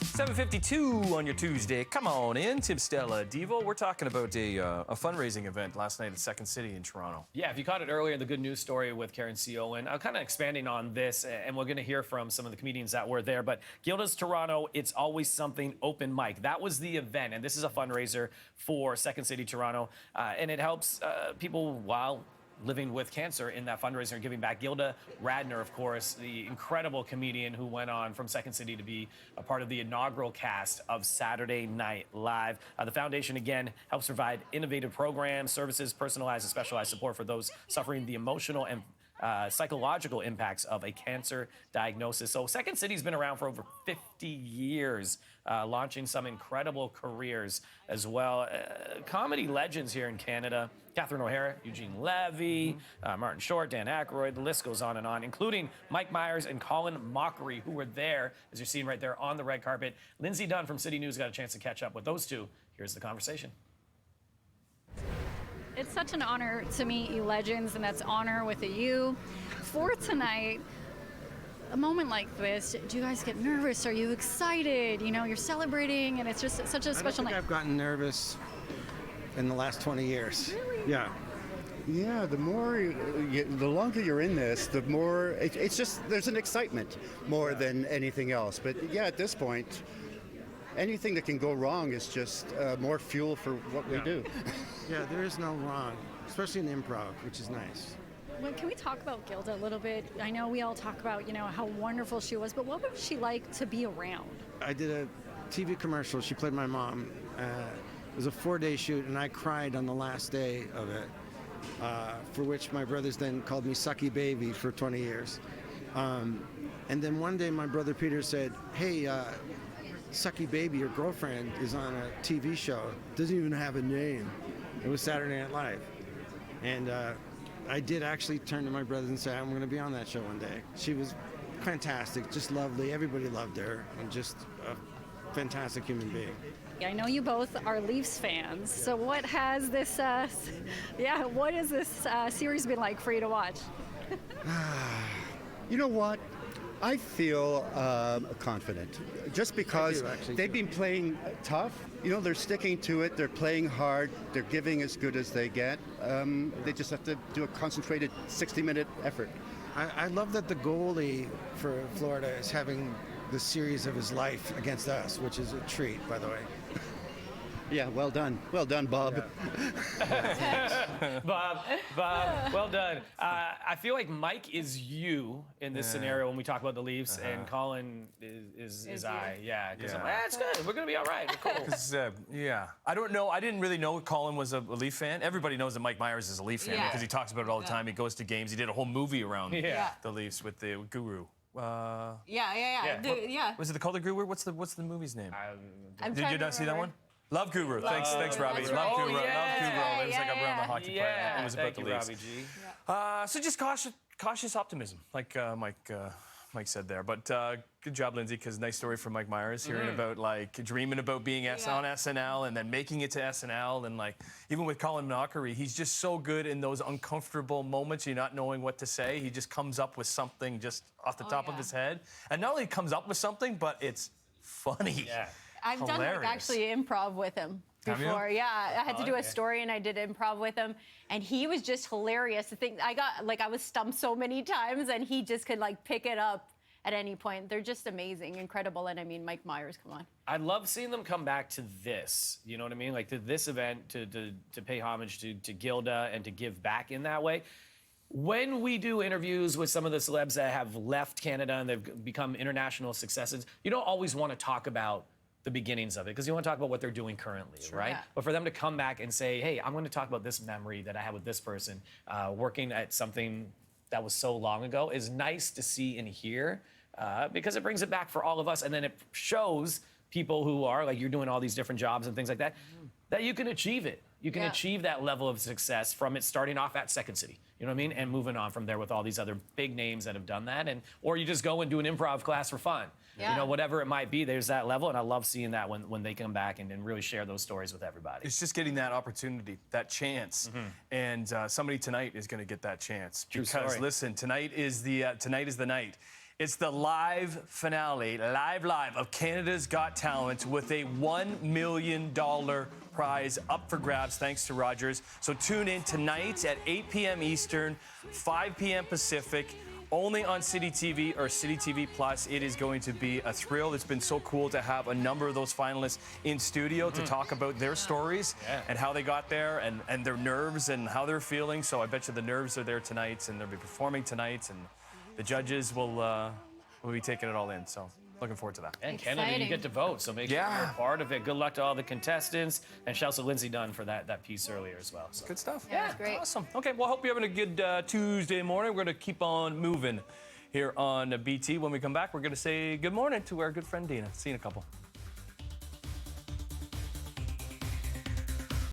7:52 on your Tuesday. Come on in, Tim, Stella, Devo. We're talking about a fundraising event last night at Second City in Toronto. Yeah, if you caught it earlier, the good news story with Karen C.O. And I'm kind of expanding on this, and we're going to hear from some of the comedians that were there. But Gilda's Toronto, It's Always Something open mic. That was the event, and this is a fundraiser for Second City Toronto, and it helps people while living with cancer in that fundraiser and giving back. Gilda Radner, of course, the incredible comedian who went on from Second City to be a part of the inaugural cast of Saturday Night Live. The foundation, again, helps provide innovative programs, services, personalized and specialized support for those suffering the emotional and psychological impacts of a cancer diagnosis. So Second City's been around for over 50 years, launching some incredible careers as well. Comedy legends here in Canada: Catherine O'Hara, Eugene Levy, Martin Short, Dan Aykroyd, the list goes on, including Mike Myers and Colin Mochrie, who were there, as you're seeing right there on the red carpet. Lindsay Dunn from City News got a chance to catch up with those two. Here's the conversation. It's such an honor to meet you legends, and that's honor with a U. For tonight, a moment like this, do you guys get nervous? Are you excited? You know, you're celebrating, and it's just such a special night. I've gotten nervous in the last 20 years. Really? Yeah. Yeah, the longer you're in this, the more it's just there's an excitement more than anything else. But yeah, at this point, anything that can go wrong is just more fuel for what we do. Yeah, there is no wrong, especially in improv, which is nice. Well, can we talk about Gilda a little bit? I know we all talk about, you know, how wonderful she was, but what was she like to be around? I did a TV commercial. She played my mom. It was a 4-day shoot, and I cried on the last day of it, for which my brothers then called me Sucky Baby for 20 years. And then one day my brother Peter said, hey, Sucky Baby, your girlfriend, is on a TV show. Doesn't even have a name. It was Saturday Night Live. And I did actually turn to my brothers and say, I'm going to be on that show one day. She was fantastic, just lovely. Everybody loved her, and just a fantastic human being. I know you both are Leafs fans, so what has this, what has this series been like for you to watch? You know what? I feel confident, just because they've been playing tough. You know, they're sticking to it. They're playing hard. They're giving as good as they get. They just have to do a concentrated 60-minute effort. I love that the goalie for Florida is having the series of his life against us, which is a treat, by the way. Yeah, well done. Well done, Bob. Yeah. Bob, well done. I feel like Mike is you in this scenario when we talk about the Leafs, and Colin is I. Yeah, because I'm like, that's good. We're going to be all right. We're cool. I don't know. I didn't really know Colin was a Leaf fan. Everybody knows that Mike Myers is a Leaf fan because he talks about it all the time. He goes to games. He did a whole movie around the Leafs with the Guru. Yeah. Was it called The Guru? What's the movie's name? Did you not see that one? Love Guru. Thanks, Robbie. That's Love right. Guru. Oh, Love yeah. Guru. It was like around the hockey player. It was about Thank the you, Leafs. Robbie G. So just cautious optimism, like Mike said there. But good job, Lindsay, because nice story from Mike Myers, hearing about like dreaming about being on SNL and then making it to SNL, and like even with Colin Mochrie, he's just so good in those uncomfortable moments. You're not knowing what to say. He just comes up with something just off the top of his head, and not only comes up with something, but it's funny. Yeah. I've done like actually improv with him before. Yeah, I had to do a story and I did improv with him, and he was just hilarious. The thing I was stumped so many times, and he just could like pick it up at any point. They're just amazing, incredible, and I mean Mike Myers, come on. I love seeing them come back to this. You know what I mean? Like to this event to pay homage to Gilda and to give back in that way. When we do interviews with some of the celebs that have left Canada and they've become international successes, you don't always want to talk about the beginnings of it, because you want to talk about what they're doing currently, right? Yeah. But for them to come back and say, hey, I'm going to talk about this memory that I had with this person, working at something that was so long ago, is nice to see and hear, because it brings it back for all of us, and then it shows people who are, like you're doing all these different jobs and things like that, that you can achieve it. You can achieve that level of success from it starting off at Second City, you know what I mean? And moving on from there with all these other big names that have done that. Or you just go and do an improv class for fun. Yeah. You know, whatever it might be, there's that level, and I love seeing that when they come back and really share those stories with everybody. It's just getting that opportunity, that chance, and somebody tonight is going to get that chance. True because story. Listen, tonight is the night. It's the live finale, live of Canada's Got Talent with a $1 million prize up for grabs thanks to Rogers. So tune in tonight at 8 p.m. Eastern, 5 p.m. Pacific, only on City TV or City TV Plus. It is going to be a thrill. It's been so cool to have a number of those finalists in studio to talk about their stories and how they got there and their nerves and how they're feeling. So I bet you the nerves are there tonight, and they'll be performing tonight, and the judges will be taking it all in. So looking forward to that. And Canada, you get to vote, so make sure you're a part of it. Good luck to all the contestants, and shouts to Lindsay Dunn for that piece earlier as well. So. Good stuff. Yeah, great. Awesome. Okay, well, I hope you're having a good Tuesday morning. We're going to keep on moving here on BT. When we come back, we're going to say good morning to our good friend Dina. See you in a couple.